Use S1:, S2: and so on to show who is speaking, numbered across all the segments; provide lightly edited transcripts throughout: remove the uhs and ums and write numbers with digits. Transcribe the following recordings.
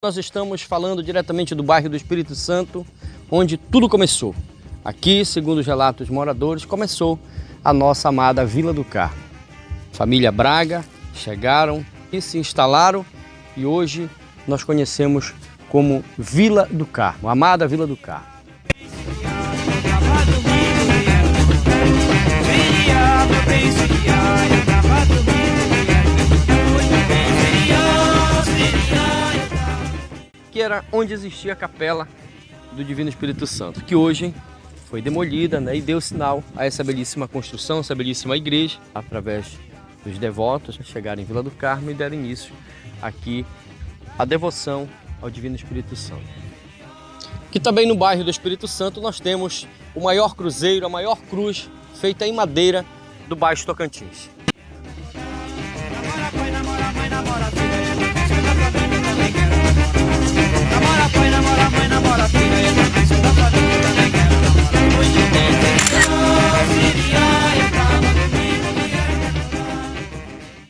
S1: Nós estamos falando diretamente do bairro do Espírito Santo, onde tudo começou. Aqui, segundo os relatos dos moradores, começou a nossa amada Vila do Carmo. Família Braga chegaram e se instalaram e hoje nós conhecemos como Vila do Carmo, a amada Vila do Carmo. Que era onde existia a capela do Divino Espírito Santo, que hoje foi demolida, né, e deu sinal a essa belíssima construção, essa belíssima igreja, através dos devotos chegarem em Vila do Carmo e deram início aqui a devoção ao Divino Espírito Santo. Que também no bairro do Espírito Santo nós temos o maior cruzeiro, a maior cruz feita em madeira do Baixo Tocantins.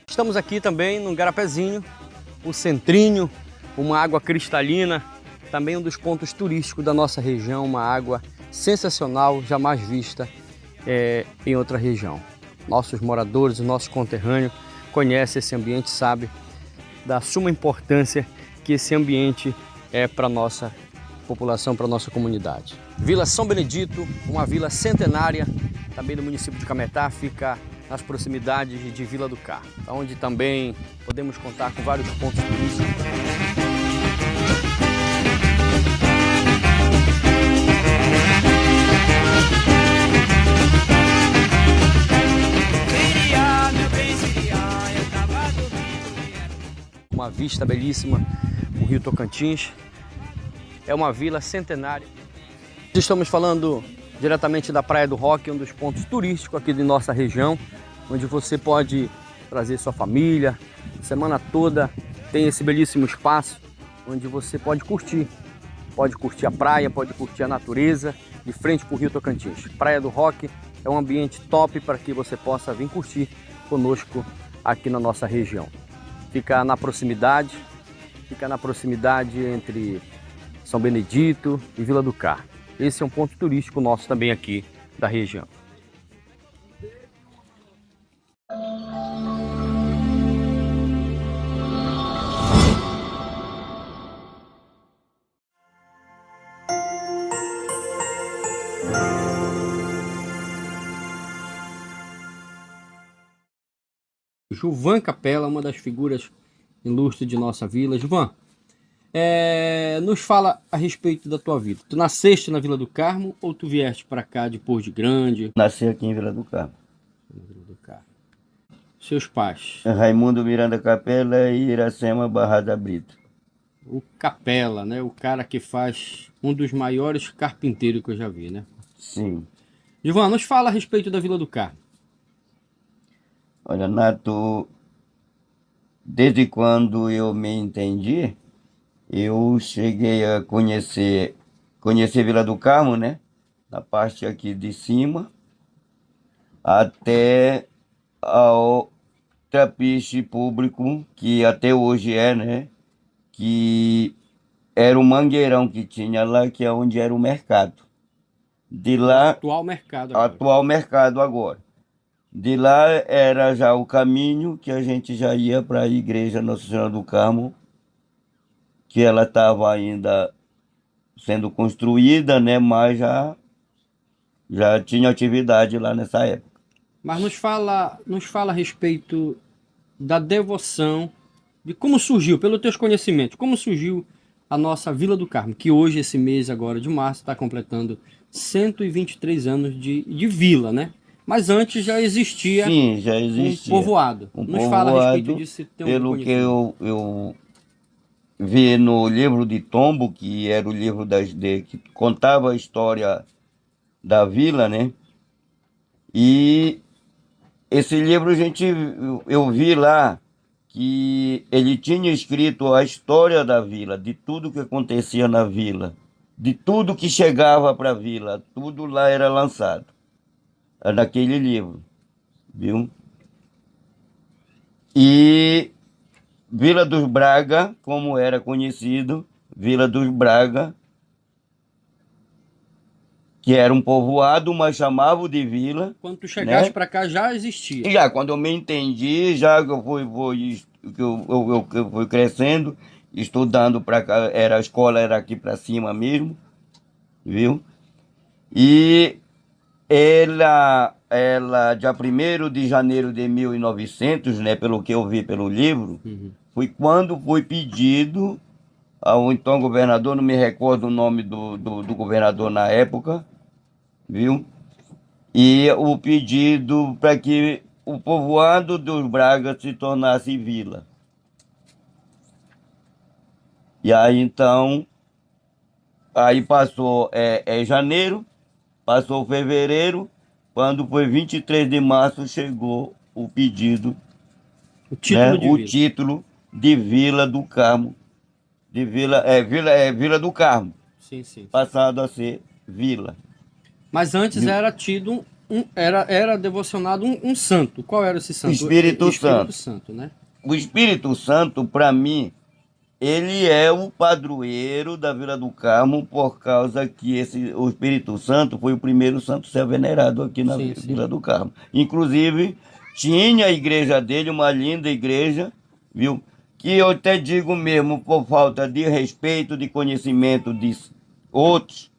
S1: Estamos aqui também no Garapezinho, o Centrinho, uma água cristalina, também um dos pontos turísticos da nossa região, uma água sensacional, jamais vista em outra região. Nossos moradores, nossos conterrâneos conhecem esse ambiente, sabem da suma importância que esse ambiente é para a nossa população, para a nossa comunidade. Vila São Benedito, uma vila centenária, também do município de Cametá, fica nas proximidades de Vila do Carmo, onde também podemos contar com vários pontos turísticos. Uma vista belíssima, o Rio Tocantins, é uma vila centenária. Estamos falando diretamente da Praia do Roque, um dos pontos turísticos aqui de nossa região, onde você pode trazer sua família, semana toda tem esse belíssimo espaço, onde você pode curtir a praia, pode curtir a natureza, de frente para o Rio Tocantins. Praia do Roque é um ambiente top para que você possa vir curtir conosco aqui na nossa região. Fica na proximidade entre São Benedito e Vila do Carmo. Esse é um ponto turístico nosso também aqui da região. Gilvan Capela, uma das figuras ilustres de nossa vila. Gilvan, nos fala a respeito da tua vida. Tu nasceste na Vila do Carmo ou tu vieste para cá depois de grande?
S2: Nasci aqui em Vila do Carmo.
S1: Vila do Carmo. Seus pais?
S2: Raimundo Miranda Capela e Iracema Barrada Brito.
S1: O Capela, né? O cara que faz um dos maiores carpinteiros que eu já vi, né?
S2: Sim.
S1: Gilvan, nos fala a respeito da Vila do Carmo.
S2: Olha, Nato, desde quando eu me entendi, eu cheguei a conhecer Vila do Carmo, né? Na parte aqui de cima, até ao trapiche público, que até hoje né? Que era o mangueirão que tinha lá, que é onde era o mercado. De lá,
S1: Atual mercado agora.
S2: Atual mercado agora. De lá era já o caminho que a gente já ia para a igreja Nossa Senhora do Carmo, que ela estava ainda sendo construída, né? Mas já tinha atividade lá nessa época.
S1: Mas nos fala a respeito da devoção, de como surgiu, pelos teus conhecimentos, como surgiu a nossa Vila do Carmo, que hoje, esse mês agora de março, está completando 123 anos de vila, né? Mas antes já existia,
S2: sim, já existia
S1: um povoado. Nos fala a respeito disso.
S2: Pelo que eu vi no livro de Tombo, que era o livro que contava a história da vila, né? E esse livro eu vi lá que ele tinha escrito a história da vila, de tudo que acontecia na vila, de tudo que chegava para a vila, tudo lá era lançado naquele livro, viu? E Vila dos Braga, como era conhecido, Vila dos Braga, que era um povoado, mas chamavam de vila,
S1: Quando tu chegaste
S2: né?
S1: para cá já
S2: E
S1: existia.
S2: já quando eu me entendi, já que eu fui crescendo, estudando para cá, a escola era aqui para cima mesmo, viu? E dia 1º de janeiro de 1900, né, pelo que eu vi pelo livro,
S1: Uhum.
S2: foi quando foi pedido ao então governador, não me recordo o nome do governador na época, viu? E o pedido para que o povoado dos Bragas se tornasse vila. E aí então, aí passou janeiro, passou fevereiro, quando foi 23 de março chegou o pedido,
S1: O
S2: né?
S1: título de
S2: O
S1: vila.
S2: título de Vila do Carmo, de Vila do Carmo,
S1: Sim, sim.
S2: passado a ser vila.
S1: Mas antes
S2: Viu?
S1: era tido era devocionado um santo. Qual era esse santo?
S2: Espírito
S1: Espírito
S2: Santo.
S1: Santo, né?
S2: O Espírito Santo, para mim, ele é o padroeiro da Vila do Carmo, por causa que o Espírito Santo foi o primeiro santo a ser venerado aqui na
S1: Sim, sim.
S2: Vila do Carmo. Inclusive, tinha a igreja dele, uma linda igreja, viu? Que eu até digo mesmo, por falta de respeito, de conhecimento de outros,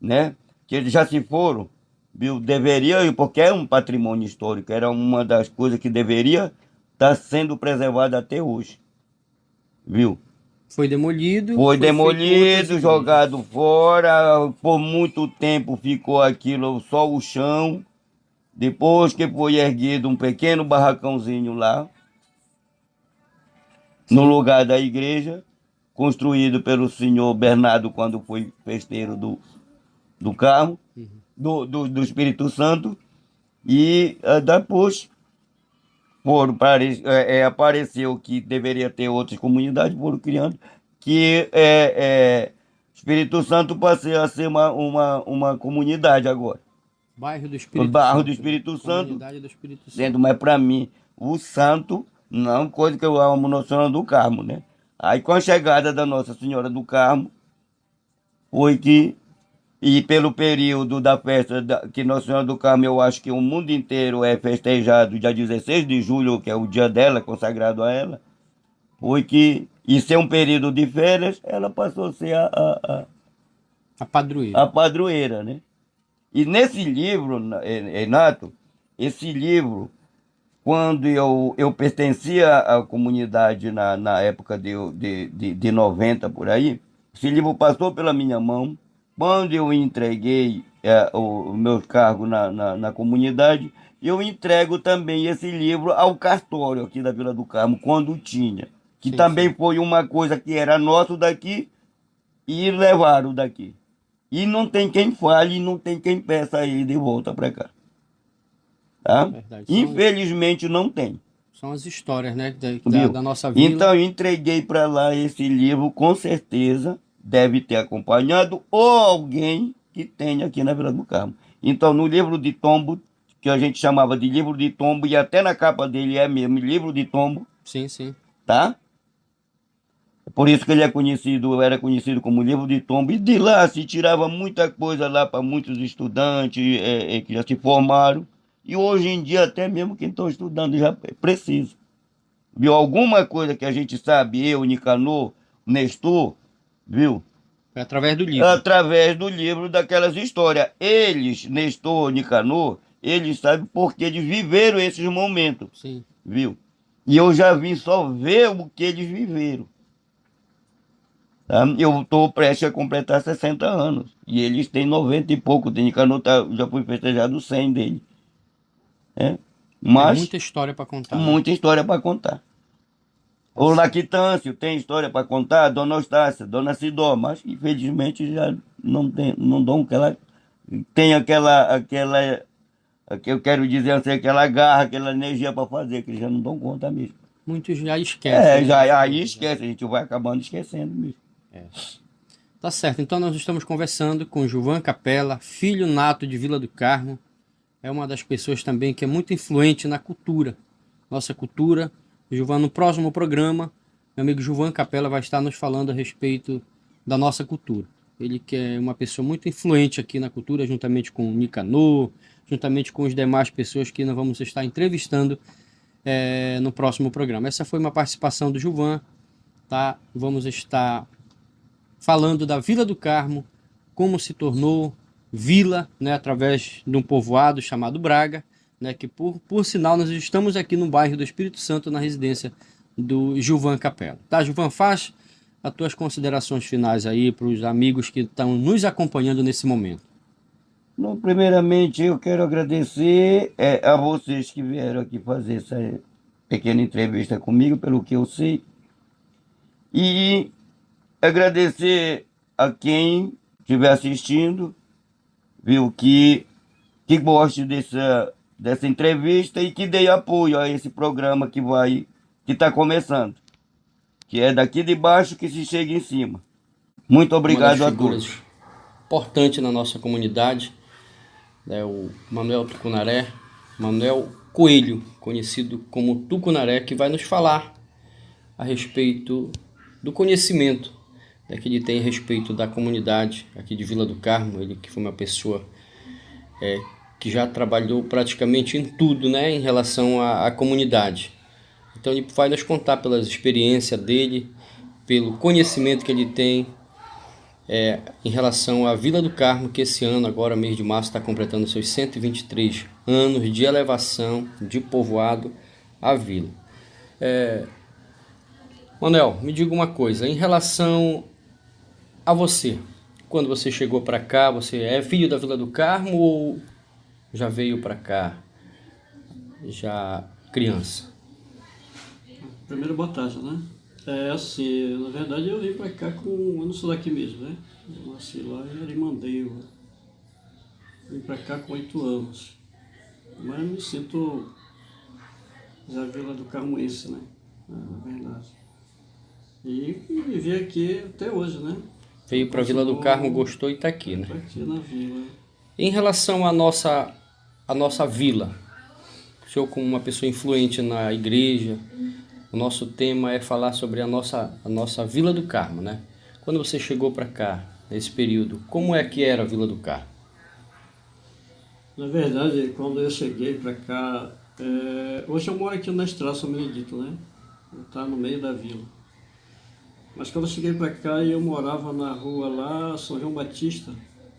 S2: né? Que eles já se foram, viu? Deveria, porque é um patrimônio histórico, era uma das coisas que deveria estar sendo preservada até hoje, viu?
S1: Foi demolido,
S2: Foi
S1: foi feito outras
S2: demolido, jogado
S1: igrejas.
S2: fora, por muito tempo ficou aquilo só o chão. Depois que foi erguido um pequeno barracãozinho lá, no
S1: Sim.
S2: lugar da igreja, construído pelo senhor Bernardo quando foi festeiro do Carmo,
S1: Uhum.
S2: do Espírito Santo. E depois apareceu que deveria ter outras comunidades, foram criando, que Espírito Santo passou a ser uma comunidade agora.
S1: Bairro do
S2: O
S1: Espírito
S2: bairro do
S1: Santo, né?
S2: Espírito Santo,
S1: Comunidade do Espírito Santo.
S2: dentro, mas para mim, o santo, não coisa que eu amo Nossa Senhora do Carmo, né? Aí com a chegada da Nossa Senhora do Carmo, foi que, e pelo período da festa que Nossa Senhora do Carmo, eu acho que o mundo inteiro é festejado dia 16 de julho, que é o dia dela, consagrado a ela, foi que, e ser um período de férias, ela passou a ser
S1: A padroeira.
S2: a padroeira, né? E nesse livro, Renato, esse livro, quando eu pertencia à comunidade na época de 90 por aí, esse livro passou pela minha mão. Quando eu entreguei o meu cargo na comunidade, eu entrego também esse livro ao cartório aqui da Vila do Carmo, quando tinha. Que
S1: Sim,
S2: também
S1: sim.
S2: foi uma coisa que era nosso daqui e levaram daqui. E não tem quem fale, não tem quem peça ele de volta para cá. Tá?
S1: Verdade.
S2: Infelizmente não tem.
S1: São as histórias, né?
S2: Viu?
S1: Da nossa vila.
S2: Então eu entreguei para lá esse livro, com certeza deve ter acompanhado ou alguém que tenha aqui na Vila do Carmo. Então no livro de tombo, que a gente chamava de livro de tombo, e até na capa dele é mesmo livro de tombo,
S1: Sim, sim.
S2: tá? Por isso que ele era conhecido como livro de tombo, e de lá se tirava muita coisa lá para muitos estudantes que já se formaram, e hoje em dia até mesmo quem está estudando já precisa. Viu? Alguma coisa que a gente sabe, eu, Nicanor, Nestor, viu?
S1: Foi através do livro.
S2: Através do livro daquelas histórias. Eles, Nestor, Nicanor, eles sabem porque eles viveram esses momentos,
S1: Sim.
S2: viu? E eu já vim só ver o que eles viveram. Tá? Eu estou prestes a completar 60 anos. E eles têm 90 e pouco. Tem Nicanor, já foi festejado 100 dele. Né?
S1: Tem
S2: Mas
S1: muita história para contar, né?
S2: muita história para contar. O Lactâncio tem história para contar, Dona Eustácia, Dona Sidó, mas infelizmente já não tem, não dão aquela, tem que eu quero dizer assim, aquela garra, aquela energia para fazer, que eles já não dão conta mesmo.
S1: Muitos já esquecem, né,
S2: Já
S1: das
S2: aí
S1: coisas,
S2: esquece, a gente vai acabando esquecendo mesmo.
S1: Tá certo. Então nós estamos conversando com Gilvan Capella, filho nato de Vila do Carmo. É uma das pessoas também que é muito influente na cultura, nossa cultura. Gilvan, no próximo programa, meu amigo Gilvan Capella vai estar nos falando a respeito da nossa cultura. Ele que é uma pessoa muito influente aqui na cultura, juntamente com o Nicanor, juntamente com as demais pessoas que nós vamos estar entrevistando no próximo programa. Essa foi uma participação do Gilvan, tá? Vamos estar falando da Vila do Carmo, como se tornou vila, né, através de um povoado chamado Braga, né, que por sinal nós estamos aqui no bairro do Espírito Santo, na residência do Gilvan Capella. Tá, Gilvan, faz as tuas considerações finais aí para os amigos que estão nos acompanhando nesse momento.
S2: Não, primeiramente, eu quero agradecer a vocês que vieram aqui fazer essa pequena entrevista comigo, pelo que eu sei, e agradecer a quem estiver assistindo, viu, que goste dessa entrevista e que dê apoio a esse programa que está começando, que é daqui de baixo que se chega em cima. Muito obrigado a todos.
S1: Importante na nossa comunidade, né, o Manuel Tucunaré, Manuel Coelho, conhecido como Tucunaré, que vai nos falar a respeito do conhecimento, né, que ele tem a respeito da comunidade aqui de Vila do Carmo. Ele que foi uma pessoa que já trabalhou praticamente em tudo, né, em relação à comunidade. Então ele vai nos contar pelas experiências dele, pelo conhecimento que ele tem em relação à Vila do Carmo, que esse ano, agora mês de março, está completando seus 123 anos de elevação, de povoado à vila. Manuel, me diga uma coisa, em relação a você, quando você chegou para cá, você é filho da Vila do Carmo ou já veio para cá já criança?
S3: Primeiro, boa tarde, né? Assim, na verdade eu vim pra cá eu não sou daqui mesmo, né? Eu nasci lá em Arimandeio. Vim pra cá com 8 anos. Mas eu me sinto já Vila do Carmoense, né? Na verdade. E vivi aqui até hoje, né?
S1: Veio para a Vila do Carmo, gostou e está aqui, né?
S3: Tô aqui na vila.
S1: Em relação à nossa vila, o senhor como uma pessoa influente na igreja, o nosso tema é falar sobre a nossa Vila do Carmo, né? Quando você chegou para cá, nesse período, como é que era a Vila do Carmo?
S3: Na verdade, quando eu cheguei para cá, hoje eu moro aqui na Estrada São Benedito, né? Está no meio da vila. Mas quando eu cheguei para cá, eu morava na rua lá, São João Batista,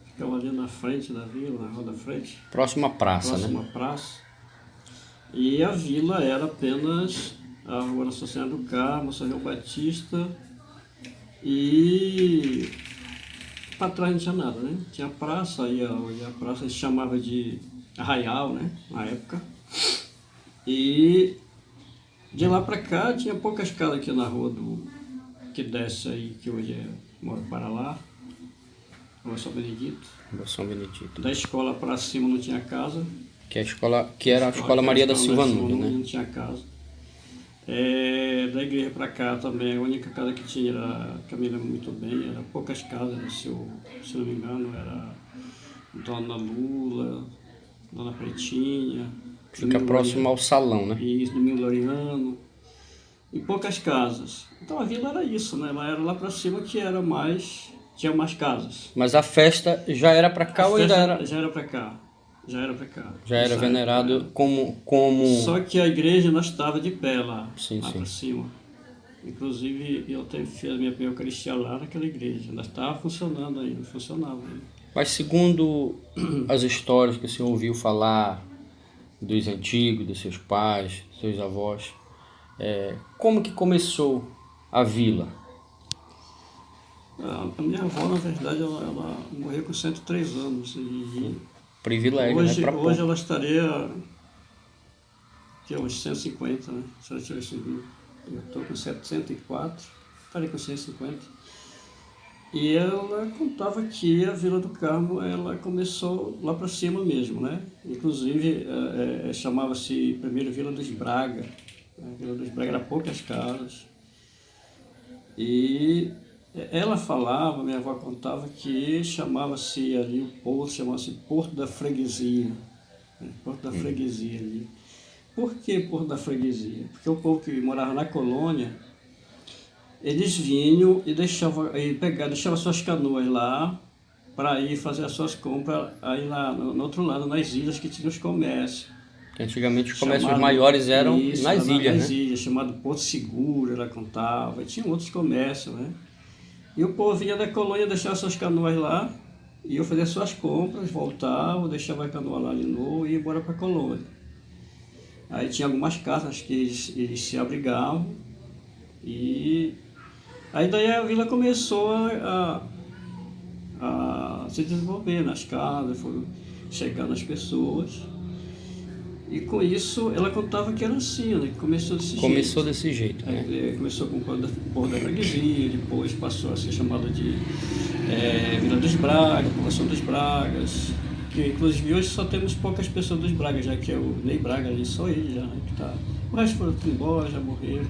S3: ficava ali na frente da vila, na rua da frente.
S1: Próxima praça,
S3: Próxima
S1: né?
S3: praça. E a vila era apenas a rua Nossa Senhora do Carmo, São João Batista, e para trás não tinha nada, né? Tinha praça, e a praça se chamava de Arraial, né? Na época. E de lá para cá tinha poucas casas aqui na rua que desce aí, que hoje mora para lá, Rua São Benedito.
S1: Rua São Benedito.
S3: Da escola para cima não tinha casa.
S1: Que era a Escola Maria da Silva Nunes, né?
S3: Não tinha casa. Da igreja para cá também, a única casa que tinha era, que eu me lembro muito bem, era poucas casas, se não me engano, era Dona Lula, Dona Pretinha.
S1: Fica próximo ao salão, né?
S3: Isso, Domingo Loriano. E poucas casas. Então a vila era isso, né? Ela era lá para cima que era tinha mais casas.
S1: Mas a festa já era para cá ou ainda era?
S3: Já era para cá. Já era para cá.
S1: Já era venerado como...
S3: Só que a igreja ainda estava de pé lá,
S1: sim.
S3: para cima. Inclusive, eu fiz a minha Eucaristia lá naquela igreja. Ainda estava funcionando ainda, funcionava ainda.
S1: Mas segundo as histórias que o senhor ouviu falar dos antigos, dos seus pais, dos seus avós, como que começou a vila?
S3: A minha avó, na verdade, ela morreu com 103 anos. E
S1: privilégio,
S3: hoje,
S1: né?
S3: Hoje ela estaria uns 150, né? Se ela tivesse vivo. Eu estou com 704, estaria com 150. E ela contava que a Vila do Carmo, ela começou lá para cima mesmo, né? Inclusive, chamava-se primeiro Vila dos Braga. A Vila dos Braga era poucas casas. E ela falava, minha avó contava, que chamava-se ali, o povo chamava-se Porto da Freguesia. Porto da Freguesia ali. Por que Porto da Freguesia? Porque o povo que morava na colônia, eles vinham e deixavam suas canoas lá para ir fazer as suas compras aí lá no outro lado, nas ilhas que tinham os comércios.
S1: Que antigamente os comércios maiores eram
S3: Isso,
S1: nas
S3: era
S1: ilhas,
S3: nas
S1: né?
S3: ilhas, chamado Porto Seguro, ela contava, e tinha outros comércios, né? E o povo vinha da colônia, deixava suas canoas lá, ia fazer suas compras, voltava, deixava a canoa lá de novo e ia embora para a colônia. Aí tinha algumas casas que eles se abrigavam e aí daí a vila começou a se desenvolver nas casas, foram chegando as pessoas. E com isso ela contava que era assim, né? Que
S1: Começou desse jeito, né?
S3: Começou com o povo da freguesia, depois passou a ser chamada de Vila dos Bragas, Povoação dos Bragas, que inclusive hoje só temos poucas pessoas dos Bragas, já que é o Ney Braga ali, só ele já, né, que tá. O resto foram tudo embora, já morreram.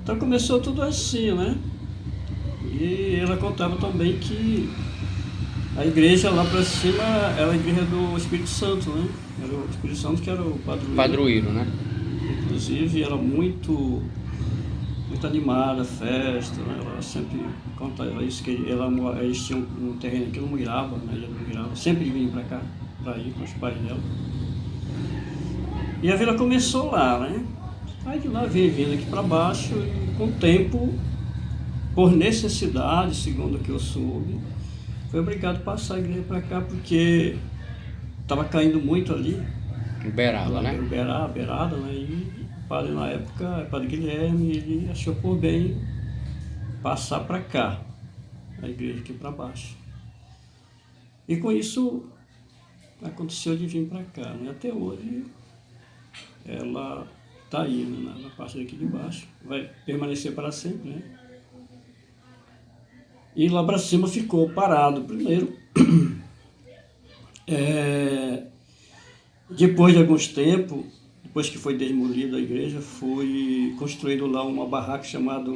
S3: Então começou tudo assim, né? E ela contava também que a igreja lá para cima era a igreja do Espírito Santo, né? Era o Espírito Santo que era o padroeiro.
S1: Padroeiro, né?
S3: Inclusive era muito animada a festa, né? Ela sempre contava isso, que eles tinham um terreno aqui no Muiraba, na ilha do Muiraba, sempre vinham para cá, para ir com os pais dela. E a vila começou lá, né? Aí de lá veio vindo aqui para baixo e com o tempo, por necessidade, segundo o que eu soube, foi obrigado a passar a igreja para cá porque estava caindo muito ali.
S1: Beirada, né?
S3: Beirada, né? E o padre na época, o padre Guilherme, ele achou por bem passar para cá, a igreja aqui para baixo. E com isso aconteceu de vir para cá, né? Até hoje ela está aí, né? Na parte daqui de baixo, vai permanecer para sempre, né? E lá para cima ficou parado primeiro. Depois de alguns tempos, depois que foi demolida a igreja, foi construído lá uma barraca chamada,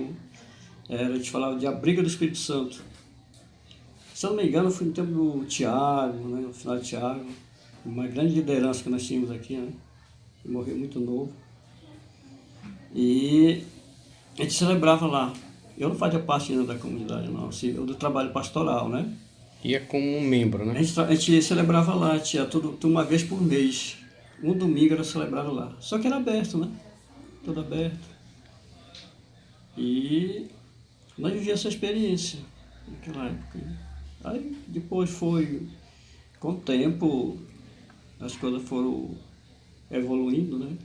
S3: a gente falava de Abrigo do Espírito Santo. Se eu não me engano, foi no tempo do Tiago, né, no final de Tiago, uma grande liderança que nós tínhamos aqui, né, que morreu muito novo. E a gente celebrava lá. Eu não fazia parte ainda da comunidade, não, assim, eu do trabalho pastoral, né?
S1: Ia como um membro, né?
S3: A gente celebrava lá, tinha tudo uma vez por mês. Um domingo era celebrado lá. Só que era aberto, né? Tudo aberto. E nós vivíamos essa experiência naquela época. Aí depois foi, com o tempo, as coisas foram evoluindo, né?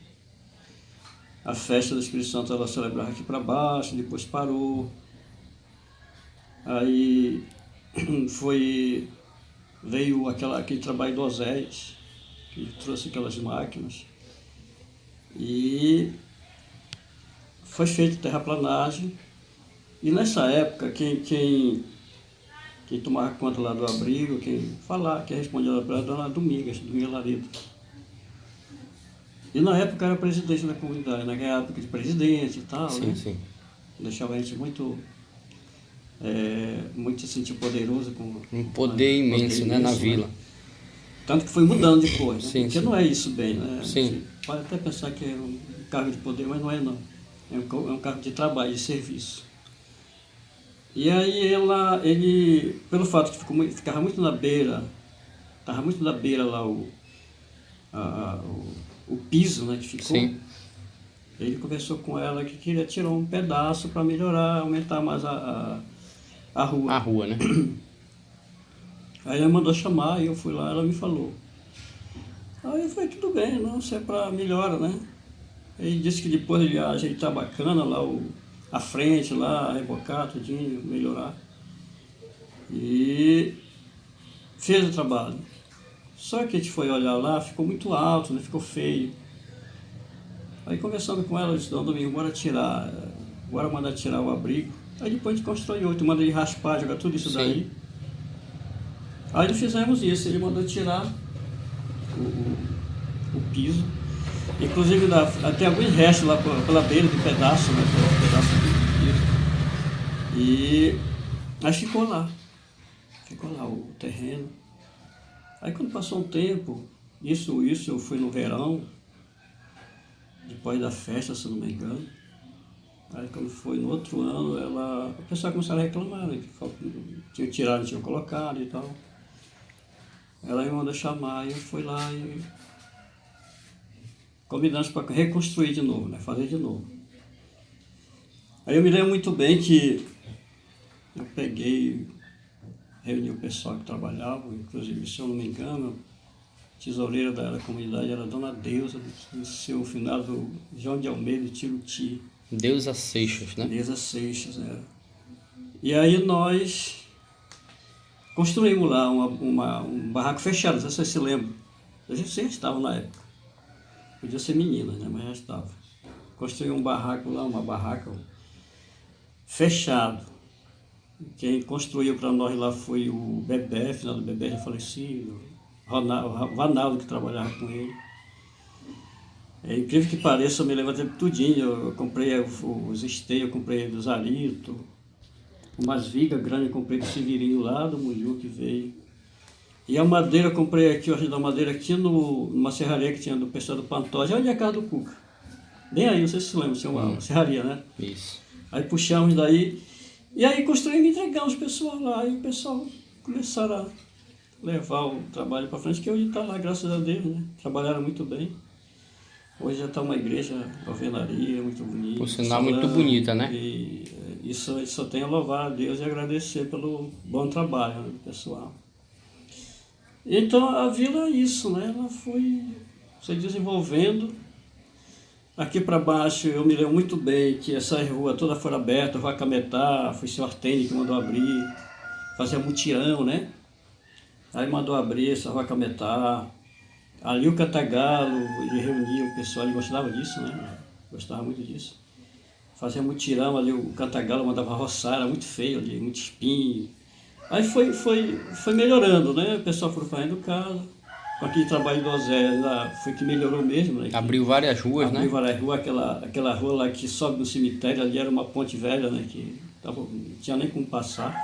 S3: A festa do Espírito Santo ela celebrava aqui para baixo, depois parou. Aí veio aquele trabalho do Oséias, que trouxe aquelas máquinas, e foi feita terraplanagem. E nessa época, quem tomava conta lá do abrigo, quem respondia lá para a dona Domingas Laredo. E na época era presidente da comunidade, naquela época de presidente e tal,
S1: Sim,
S3: né?
S1: sim.
S3: Deixava a gente muito assim, poderoso.
S1: Um poder imenso, né, na vila.
S3: Tanto que foi mudando depois, né?
S1: Sim,
S3: Porque
S1: sim.
S3: não é isso bem, né?
S1: Sim.
S3: Você pode até pensar que é um cargo de poder, mas não é não. É um cargo de trabalho, de serviço. E aí ele, pelo fato que ficava muito na beira, estava muito na beira lá o piso, né, que ficou.
S1: Sim.
S3: Ele conversou com ela que queria tirar um pedaço para melhorar, aumentar mais a rua.
S1: A rua, né?
S3: Aí ela mandou chamar e eu fui lá, ela me falou. Aí eu falei, tudo bem, não, isso é para melhora, né? Ele disse que depois ele ia ajeitar bacana lá a frente, lá, rebocar, tudinho, melhorar. E fez o trabalho. Só que a gente foi olhar lá, ficou muito alto, né? Ficou feio. Aí conversando com ela, eu disse, não, Domingo, bora mandar tirar o abrigo. Aí depois a gente constrói outro, manda ele raspar, jogar tudo isso. Sim. Daí. Aí fizemos isso, ele mandou tirar o piso. Inclusive até alguns restos lá pela beira do pedaço, né? Pedaço do piso. E aí ficou lá o terreno. Aí quando passou um tempo, isso eu fui no verão, depois da festa, se não me engano. Aí quando foi no outro ano, o pessoal começaram a reclamar, né? Que tinha tirado, tinha colocado e tal. Ela me mandou chamar e eu fui lá e combinamos para reconstruir de novo, né? Fazer de novo. Aí eu me lembro muito bem que eu peguei, reuni o pessoal que trabalhava, inclusive, se eu não me engano, a tesoureira da comunidade era a Dona Deusa, do seu finado João de Almeida, Tiruti.
S1: Deusa Seixas, né?
S3: Deusa Seixas, era. E aí nós construímos lá um barraco fechado, não sei se vocês se lembram. A gente já estava na época. Podia ser menina, né? Mas já estava. Construímos um barraco lá, uma barraca fechado. Quem construiu para nós lá foi o Bebé, final do Bebé já falecido, o Vanaldo que trabalhava com ele. É incrível que pareça, eu me lembro até tudinho. Eu comprei os esteios, eu comprei do Zarito, umas vigas grandes eu comprei do Severino lá, do Muju que veio. E a madeira eu comprei aqui, o da madeira aqui numa serraria que tinha do pessoal do Pantoja, onde é a casa do Cuca. Bem aí, não sei se se lembra, tinha uma serraria, né?
S1: Isso.
S3: Aí puxamos daí, e aí construímos e entregamos o pessoal lá, e o pessoal começaram a levar o trabalho para frente, que hoje está lá, graças a Deus, né? Trabalharam muito bem. Hoje já está uma igreja, alvenaria, muito bonita.
S1: Por sinal, muito bonita, né?
S3: E isso só tenho a louvar a Deus e agradecer pelo bom trabalho, né, do pessoal. Então a vila é isso, né? Ela foi se desenvolvendo. Aqui para baixo eu me lembro muito bem que essa rua toda foi aberta, Rua Cametá, foi o senhor Artênio que mandou abrir, fazia mutirão, né? Aí mandou abrir essa Rua Cametá. Ali o Cantagalo, ele reunia o pessoal, ele gostava disso, né? Gostava muito disso. Fazia mutirão ali, o Cantagalo mandava roçar, era muito feio ali, muito espinho. Aí foi melhorando, né? O pessoal foi fazendo casa. Com aquele trabalho do Osé, foi que melhorou mesmo, né?
S1: Abriu várias ruas, né?
S3: Abriu várias ruas, aquela rua lá que sobe no cemitério, ali era uma ponte velha, né? Que não tinha nem como passar.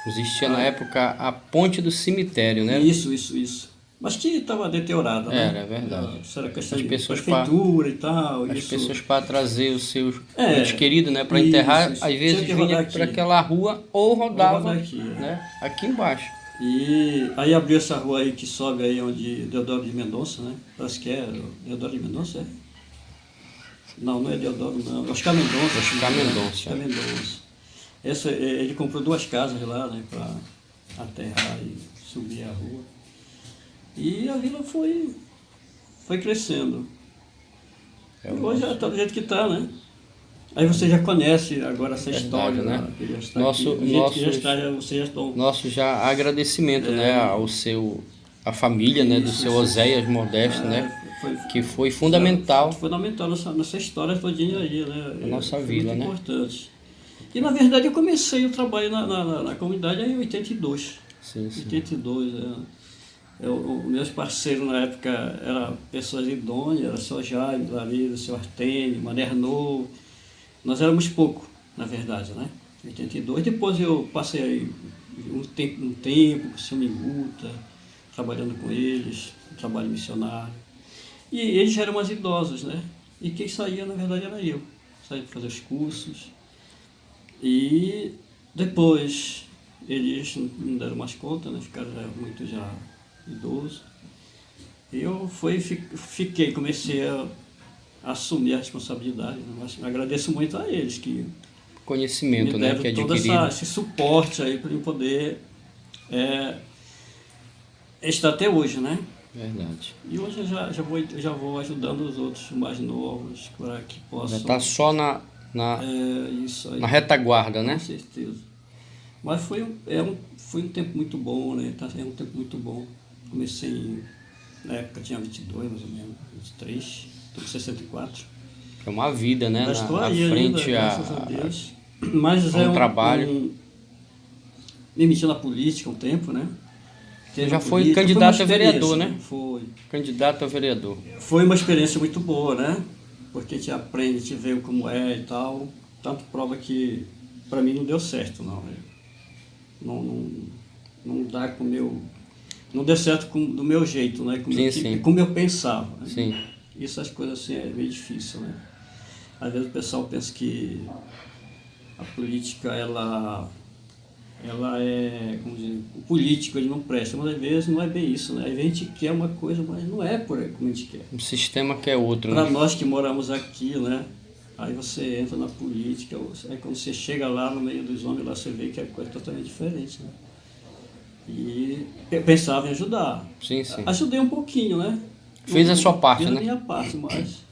S1: Existia na época a ponte do cemitério, né?
S3: Isso. Mas que estava deteriorada, né?
S1: Era, é verdade.
S3: Isso era questão
S1: As
S3: de
S1: pessoas
S3: prefeitura e tal.
S1: As
S3: isso.
S1: pessoas para trazer os seus entes queridos, né? Para enterrar,
S3: isso.
S1: às vezes
S3: Tinha que
S1: vinha
S3: rodar
S1: para
S3: aqui.
S1: aquela rua ou rodava
S3: rodar aqui,
S1: né? Aqui embaixo.
S3: E aí abriu essa rua aí que sobe aí onde Deodoro de Mendonça, né? Parece que é Deodoro de Mendonça, é? Não é Deodoro, não. Oscar Mendonça.
S1: Oscar
S3: Mendonça. Ele comprou 2 casas lá, né? Para aterrar e subir a rua. E a vila foi crescendo. E hoje já está do jeito que está, né? Aí você já conhece agora essa história, né? Que já está
S1: Nosso já agradecimento, né? A família, né? Do seu Oséias Modesto, né? Que foi fundamental.
S3: Fundamental nessa história todinha aí, né?
S1: A nossa vila,
S3: muito
S1: né?
S3: Importante. E na verdade eu comecei o trabalho na comunidade em 82.
S1: Sim.
S3: 82, meus parceiros na época eram pessoas idôneas, era o seu Jaime, Larissa, o seu Artênio, Mané Novo. Nós éramos pouco, na verdade, né? 82. Depois eu passei um tempo com o seu Minguta, trabalhando com eles, um trabalho missionário. E eles já eram mais idosos, né? E quem saía, na verdade, era eu. Saía para fazer os cursos. E depois eles não deram mais conta, né? Ficaram muito já idosos. E eu comecei a assumir a responsabilidade, né? Mas agradeço muito a eles que
S1: conhecimento,
S3: me
S1: né,
S3: deram
S1: que é
S3: todo esse suporte aí para eu poder estar até hoje, né?
S1: Verdade.
S3: E hoje eu já vou ajudando os outros mais novos para que possam...
S1: Já está só
S3: isso aí,
S1: na retaguarda, né?
S3: Com certeza. Mas foi um tempo muito bom, né? É um tempo muito bom. Comecei, na época tinha 22 mais ou menos, 23, estou com 64.
S1: É uma vida, né?
S3: Na
S1: frente
S3: ainda, graças a Deus. Mas
S1: um trabalho.
S3: Me meti na política um tempo, né?
S1: Já foi candidato a vereador, né?
S3: Foi.
S1: Candidato a vereador.
S3: Foi uma experiência muito boa, né? Porque a gente aprende, a gente vê como é e tal. Tanto prova que para mim não deu certo, não. Não dá com o meu... Não deu certo do meu jeito, né? Como eu pensava. Né?
S1: Sim.
S3: Isso, as coisas assim, é meio difícil, né? Às vezes o pessoal pensa que a política, ela é, como dizer, o político ele não presta, mas às vezes não é bem isso, né? Às vezes a gente quer uma coisa, mas não é por aí como a gente quer.
S1: O sistema quer outro,
S3: Para
S1: né?
S3: nós que moramos aqui, né? Aí você entra na política, aí quando você chega lá no meio dos homens, lá você vê que é coisa totalmente diferente, né? E eu pensava em ajudar.
S1: Sim, sim.
S3: Ajudei um pouquinho, né?
S1: Fez a sua parte,
S3: fiz
S1: né?
S3: a minha parte, mas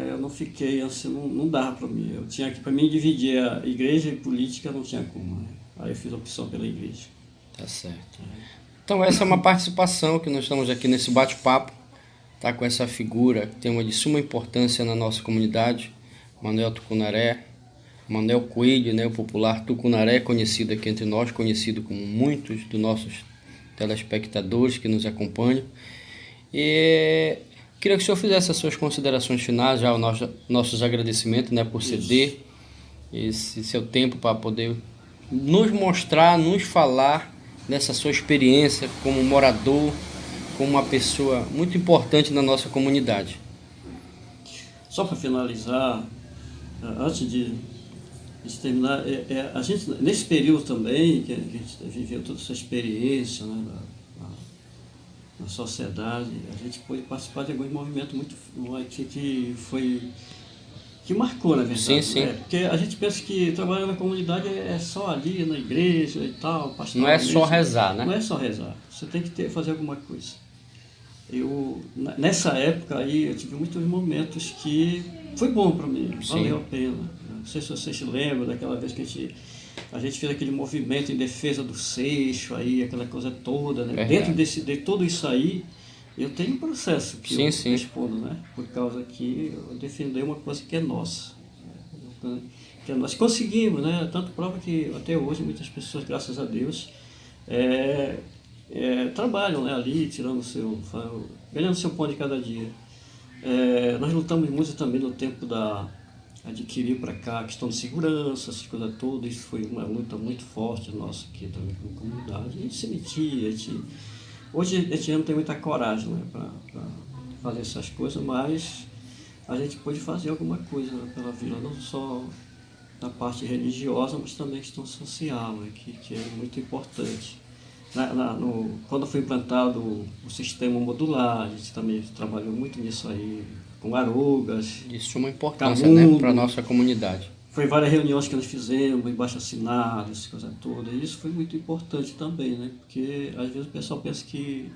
S3: eu não fiquei assim, não dava para mim. Eu tinha que, para mim, dividir a igreja e política, não tinha como, né? Aí eu fiz a opção pela igreja.
S1: Tá certo. Então essa é uma participação que nós estamos aqui nesse bate-papo, tá, com essa figura que tem uma de suma importância na nossa comunidade, Manuel Tucunaré, Manuel Coelho, né, o popular Tucunaré, conhecido aqui entre nós, conhecido como muitos dos nossos telespectadores que nos acompanham. E queria que o senhor fizesse as suas considerações finais, já os nossos agradecimentos, né, por ceder esse seu tempo para poder nos mostrar, nos falar dessa sua experiência como morador, como uma pessoa muito importante na nossa comunidade.
S3: Só para finalizar, antes de terminar, a gente, nesse período também, que a gente viveu toda essa experiência, né, na sociedade, a gente pôde participar de alguns movimentos muito que marcou, na verdade.
S1: Sim, sim.
S3: Né? Porque a gente pensa que trabalhar na comunidade é só ali na igreja e tal,
S1: Não é só rezar, né?
S3: Não é só rezar. Você tem que fazer alguma coisa. Nessa época aí, eu tive muitos momentos que foi bom para mim, valeu a pena. Não sei se vocês se lembram daquela vez que a gente fez aquele movimento em defesa do Seixo, aí, aquela coisa toda, né? Dentro de tudo isso aí, eu tenho um processo que eu respondo, né? Por causa que eu defendi uma coisa que é nossa. Que nós conseguimos, né? Tanto prova que até hoje muitas pessoas, graças a Deus, trabalham, né, ali, ganhando seu pão de cada dia. Nós lutamos muito também no tempo adquirir para cá a questão de segurança, essas coisas todas. Isso foi uma luta muito forte nossa aqui também como comunidade. A gente se metia, hoje a gente não tem muita coragem, né, para fazer essas coisas, mas a gente pôde fazer alguma coisa, né, pela vila, não só na parte religiosa, mas também questão social, né, que é muito importante. Quando foi implantado o sistema modular, a gente também trabalhou muito nisso aí, com arugas.
S1: Isso é uma importância, né, para a nossa comunidade.
S3: Foi várias reuniões que nós fizemos, embaixo assinado, essa coisa toda. E isso foi muito importante também, né? Porque às vezes o pessoal pensa que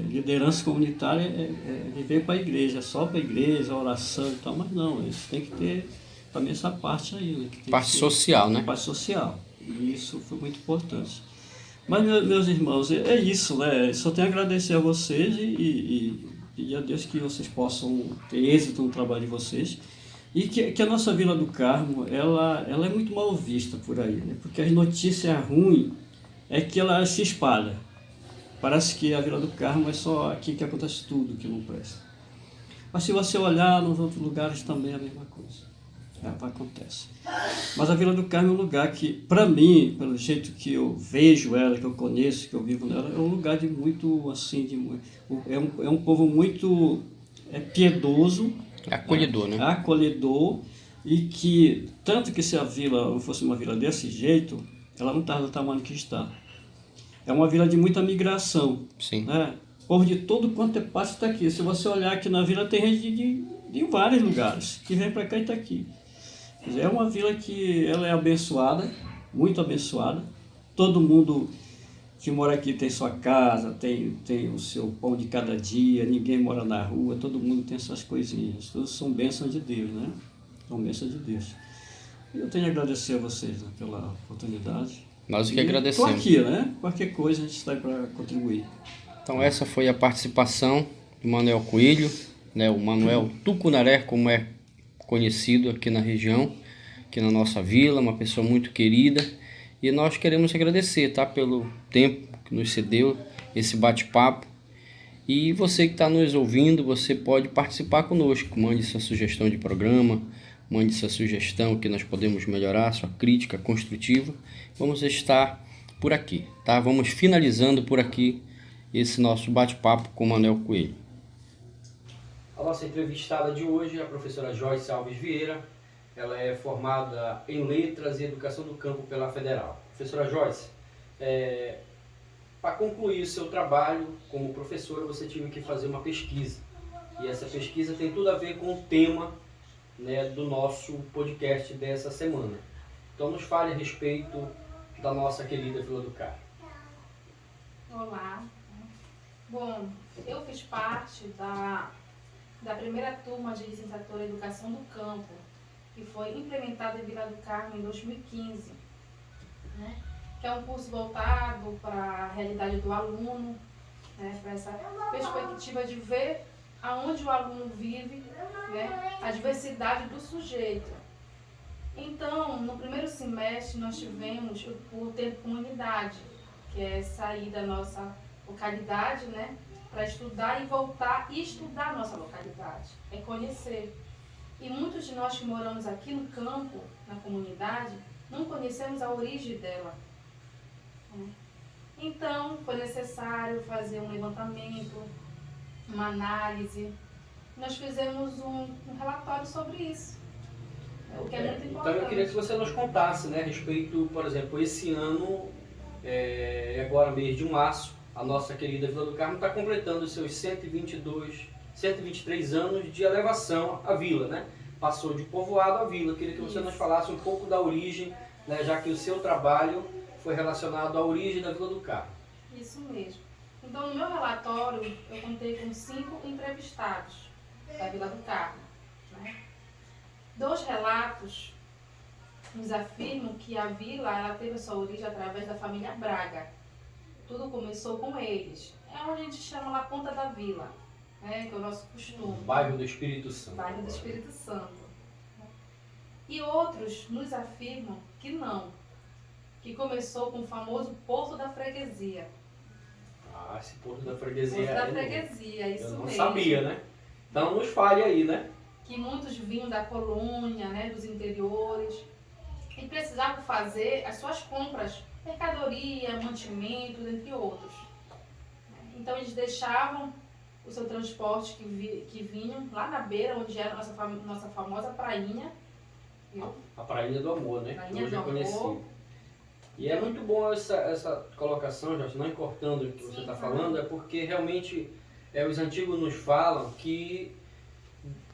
S3: liderança comunitária é viver para a igreja, só para a igreja, oração e tal, mas não, isso tem que ter também essa parte aí, né?
S1: Parte social, né?
S3: Parte social. E isso foi muito importante. Mas, meus irmãos, é isso, né? Só tenho a agradecer a vocês e a Deus que vocês possam ter êxito no trabalho de vocês. E que a nossa Vila do Carmo, ela é muito mal vista por aí, né? Porque as notícias ruins é que ela se espalha. Parece que a Vila do Carmo é só aqui que acontece tudo que não presta. Mas se você olhar nos outros lugares também é a mesma coisa. Acontece. Mas a Vila do Carmo é um lugar que, para mim, pelo jeito que eu vejo ela, que eu conheço, que eu vivo nela, é um lugar de muito, assim, é um povo muito piedoso.
S1: Acolhedor, né?
S3: Acolhedor, e que, tanto que se a vila não fosse uma vila desse jeito, ela não estava do tamanho que está. É uma vila de muita migração.
S1: Sim.
S3: Né? Povo de todo quanto é parte está aqui. Se você olhar aqui na vila, tem gente de vários lugares, que vem para cá e está aqui. É uma vila que ela é abençoada, muito abençoada. Todo mundo que mora aqui tem sua casa, tem o seu pão de cada dia, ninguém mora na rua, todo mundo tem essas coisinhas. Todas são bênçãos de Deus, né? São bênçãos de Deus. Eu tenho a agradecer a vocês, né, pela oportunidade.
S1: Nós que agradecemos.
S3: Estou aqui, né? Qualquer coisa a gente está aí para contribuir.
S1: Então essa foi a participação do Manuel Coelho, né? O Manuel Tucunaré, como é conhecido aqui na região, aqui na nossa vila, uma pessoa muito querida. E nós queremos agradecer, tá, pelo tempo que nos cedeu esse bate-papo. E você que está nos ouvindo, você pode participar conosco. Mande sua sugestão de programa, mande sua sugestão que nós podemos melhorar, sua crítica construtiva. Vamos estar por aqui, tá? Vamos finalizando por aqui esse nosso bate-papo com o Manuel Coelho. A nossa entrevistada de hoje é a professora Joyce Alves Vieira. Ela é formada em Letras e Educação do Campo pela Federal. Professora Joyce, para concluir o seu trabalho como professora, você teve que fazer uma pesquisa. E essa pesquisa tem tudo a ver com o tema, né, do nosso podcast dessa semana. Então nos fale a respeito da nossa querida Vila do Carmo.
S4: Olá. Bom, eu fiz parte da primeira turma de licenciatura em Educação do Campo, que foi implementada em Vila do Carmo em 2015, né? Que é um curso voltado para a realidade do aluno, né? Para essa perspectiva de ver aonde o aluno vive, né? A diversidade do sujeito. Então, no primeiro semestre, nós tivemos o tempo comunidade, que é sair da nossa localidade, né? Para estudar e voltar e estudar a nossa localidade, é conhecer. E muitos de nós que moramos aqui no campo, na comunidade, não conhecemos a origem dela. Então, foi necessário fazer um levantamento, uma análise. Nós fizemos um relatório sobre isso, o que é muito importante.
S1: Então eu queria que você nos contasse, né, a respeito, por exemplo, esse ano, agora mês de março, a nossa querida Vila do Carmo está completando os seus 123 anos de elevação à vila, né? Passou de povoado à vila. Eu queria que você nos falasse um pouco da origem, né, já que o seu trabalho foi relacionado à origem da Vila do Carmo.
S4: Isso mesmo. Então, no meu relatório, eu contei com 5 entrevistados da Vila do Carmo, né? 2 relatos nos afirmam que a vila ela teve a sua origem através da família Braga. Tudo começou com eles. É onde a gente chama lá Ponta da Vila, né? Que é o nosso costume.
S1: Bairro do Espírito Santo.
S4: Bairro do Espírito Santo. E outros nos afirmam que não, que começou com o famoso Porto da Freguesia.
S1: Ah, esse Porto da Freguesia.
S4: Porto da Freguesia, isso mesmo.
S1: Eu não sabia, né? Então nos fale aí, né?
S4: Que muitos vinham da colônia, né, dos interiores, e precisavam fazer as suas compras, mercadoria, mantimentos, entre outros. Então eles deixavam o seu transporte que vinham lá na beira, onde era a nossa famosa prainha. Viu?
S1: A Prainha do Amor, né?
S4: Prainha
S1: Hoje
S4: do
S1: eu conheci.
S4: Amor.
S1: E é muito bom essa colocação, Jorge, não cortando o que você está falando, é porque realmente os antigos nos falam que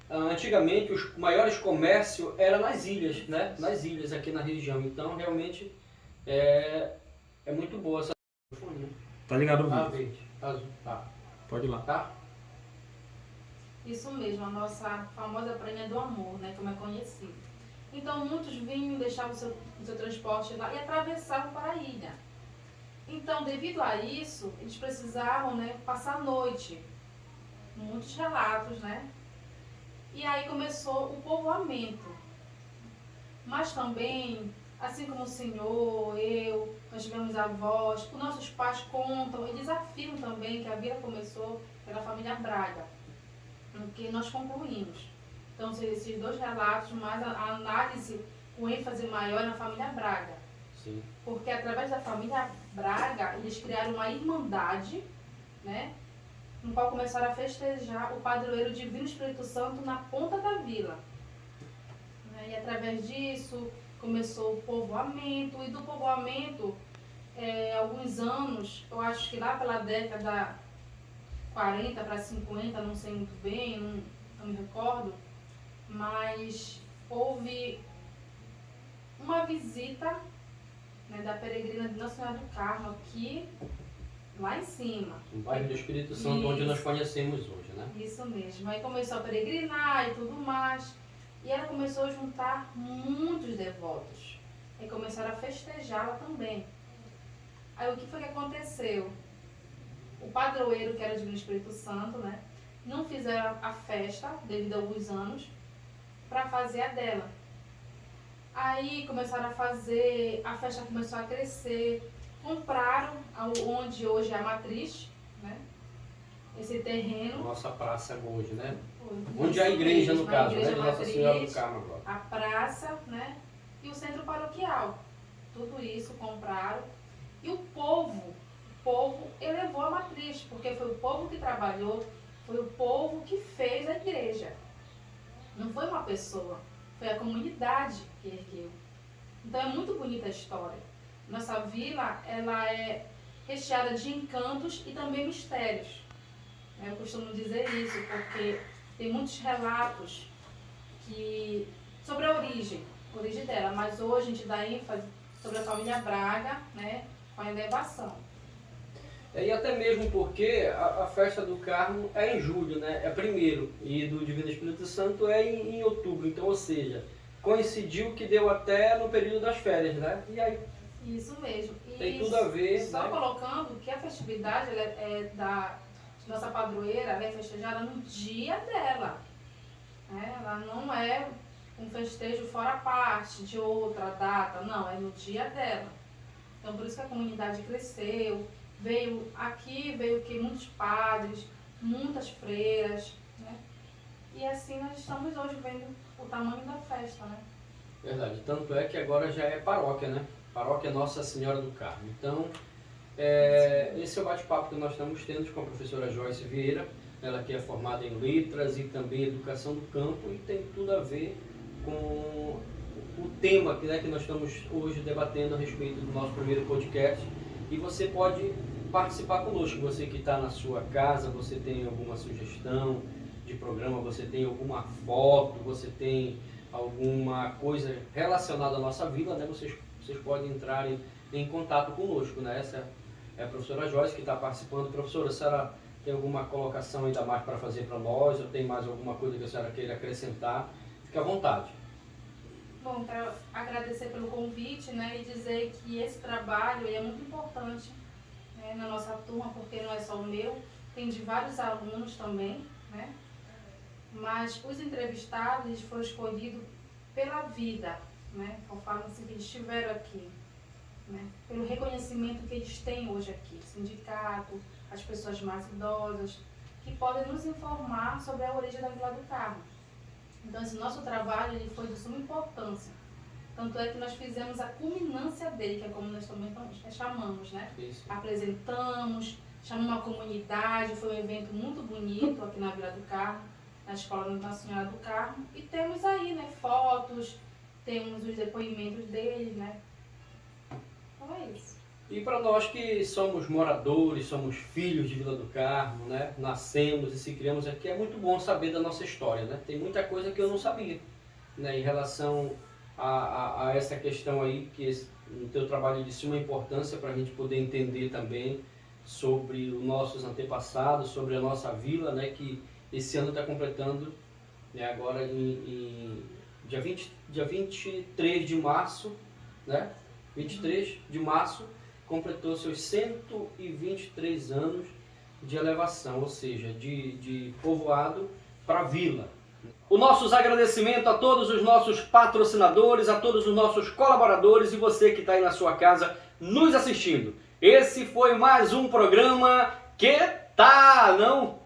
S1: antigamente os maiores comércios eram nas ilhas, né? Nas ilhas aqui na região. Então realmente é muito boa essa.
S5: Tá ligado o
S1: Ah,
S5: vídeo?
S1: verde, azul, tá.
S5: Pode ir lá.
S1: Tá?
S4: Isso mesmo, a nossa famosa Prainha do Amor, né, como é conhecido. Então muitos vinham, deixavam o seu transporte lá e atravessavam para a ilha. Então, devido a isso, eles precisavam, né, passar a noite. Muitos relatos, né? E aí começou o povoamento. Mas também, assim como o senhor, eu, nós tivemos avós, os nossos pais contam, eles afirmam também que a vila começou pela família Braga, no que nós concluímos. Então, esses 2 relatos, mas a análise com ênfase maior na família Braga.
S1: Sim.
S4: Porque através da família Braga, eles criaram uma irmandade, né? No qual começaram a festejar o padroeiro Divino Espírito Santo na ponta da vila. E através disso, começou o povoamento. E do povoamento, alguns anos, eu acho que lá pela década 40 para 50, não sei muito bem, não me recordo, mas houve uma visita, né, da peregrina de Nossa Senhora do Carmo aqui, lá em cima.
S1: O bairro do Espírito Santo,
S4: Isso.
S1: onde nós conhecemos hoje, né?
S4: Isso mesmo. Aí começou a peregrinar e tudo mais. E ela começou a juntar muitos devotos. E começaram a festejá-la também. Aí o que foi que aconteceu? O padroeiro, que era o Divino Espírito Santo, né, não fizeram a festa, devido a alguns anos, para fazer a dela. Aí começaram a fazer, a festa começou a crescer, compraram onde hoje é a matriz, né, esse terreno.
S1: Nossa praça hoje, né?
S4: Foi.
S1: Onde é a igreja, no
S4: Mesmo,
S1: caso,
S4: a igreja
S1: né? De Nossa Senhora do
S4: matriz,
S1: Carmo agora.
S4: a praça, né, e o centro paroquial. Tudo isso compraram. E o povo elevou a matriz, porque foi o povo que trabalhou, Foi o povo que fez a igreja. Não foi uma pessoa, foi a comunidade que ergueu. Então é muito bonita a história. Nossa vila, ela é recheada de encantos e também mistérios. Eu costumo dizer isso porque tem muitos relatos sobre a origem dela, mas hoje a gente dá ênfase sobre a família Braga, né, com a elevação.
S1: E até mesmo porque a festa do Carmo é em julho, né? É primeiro, e do Divino Espírito Santo é em outubro. Então, ou seja, coincidiu que deu até no período das férias, né? E aí?
S4: Isso mesmo. E
S1: tem tudo a ver.
S4: Só
S1: né?
S4: colocando que a festividade da nossa padroeira, ela é festejada no dia dela. Ela não é um festejo fora parte de outra data, não, é no dia dela. Então, por isso que a comunidade cresceu. Veio que muitos padres, muitas freiras, né? E assim nós estamos hoje vendo o tamanho da festa, né?
S1: Verdade, tanto é que agora já é paróquia, né? Paróquia Nossa Senhora do Carmo. Então, esse é o bate-papo que nós estamos tendo com a professora Joyce Vieira, ela que é formada em letras e também educação do campo e tem tudo a ver com o tema que nós estamos hoje debatendo a respeito do nosso primeiro podcast. E você pode participar conosco, você que está na sua casa, você tem alguma sugestão de programa, você tem alguma foto, você tem alguma coisa relacionada à nossa vila, né? Vocês podem entrar em contato conosco, né? Essa é a professora Joyce que está participando. Professora, a senhora tem alguma colocação ainda mais para fazer para nós, ou tem mais alguma coisa que a senhora queira acrescentar? Fique à vontade.
S4: Bom, quero agradecer pelo convite, né, e dizer que esse trabalho é muito importante, né, na nossa turma, porque não é só o meu, tem de vários alunos também, né, mas os entrevistados eles foram escolhidos pela vida, né, conforme assim, que eles estiveram aqui, né, pelo reconhecimento que eles têm hoje aqui, sindicato, as pessoas mais idosas, que podem nos informar sobre a origem da Vila do Carmo. Então, esse nosso trabalho ele foi de suma importância. Tanto é que nós fizemos a culminância dele, que é como nós também chamamos, né?
S1: Isso.
S4: Apresentamos, chamamos uma comunidade, foi um evento muito bonito aqui na Vila do Carmo, na Escola Nossa Senhora do Carmo. E temos aí, né, fotos, temos os depoimentos deles, né? Então é isso.
S1: E para nós que somos moradores, somos filhos de Vila do Carmo, né? Nascemos e se criamos aqui, é muito bom saber da nossa história, né? Tem muita coisa que eu não sabia, né? Em relação a essa questão aí, que o teu trabalho é de suma importância para a gente poder entender também sobre os nossos antepassados, sobre a nossa vila, né? Que esse ano está completando, né? Agora em dia 23 de março, né? 23 de março, completou seus 123 anos de elevação, ou seja, de povoado para vila. Os nossos agradecimentos a todos os nossos patrocinadores, a todos os nossos colaboradores e você que está aí na sua casa nos assistindo. Esse foi mais um programa Que Tá, não?